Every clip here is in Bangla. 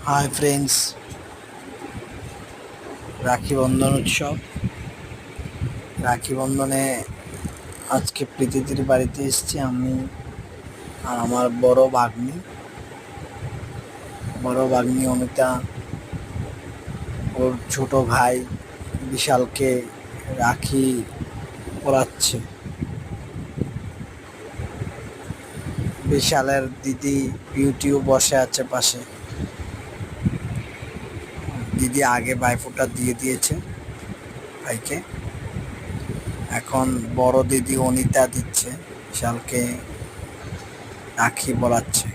হাই ফ্রেন্ডস, রাখি বন্ধন উৎসব। রাখি বন্ধনে আজকে প্রীতিদির বাড়িতে এসেছি আমি আর আমার বড় ভাগ্নি অমিতা। ওর ছোট ভাই বিশালকে রাখি পরাচ্ছে। বিশালের দিদি বিউটিও বসে আছে পাশে। দিদি আগে ভাইফোঁটা দিয়ে দিয়েছে ভাইকে, এখন বড় দিদি অনিতা দিচ্ছে বিশালকে, রাখি পরাচ্ছে।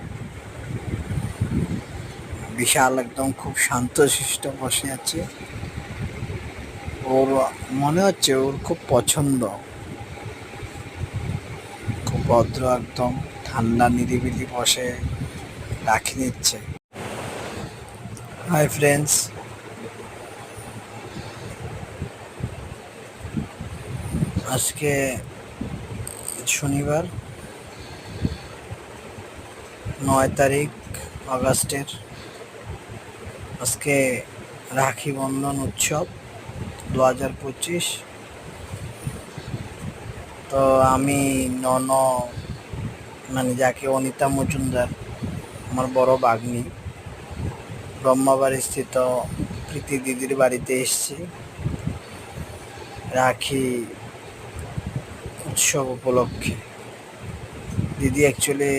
বিশাল একদম খুব শান্তশিষ্ট বসে আছে। ওর মনে হচ্ছে ওর খুব পছন্দ, খুব ভদ্র, একদম ঠান্ডা নিরিবিলি বসে রাখি নিচ্ছে। হাই ফ্রেন্ডস, আজকে শনিবার 9 তারিখ আগস্টের। আজকে রাখি বন্ধন উৎসব 2025। তো আমি মানে যাকে অনিতা মজুমদার, আমার বড় ভাগ্নি, ব্রহ্মাবাড়ি স্থিত প্রীতি দিদির বাড়িতে এসেছি রাখি উৎসব উপলক্ষে। দিদি অ্যাকচুয়ালি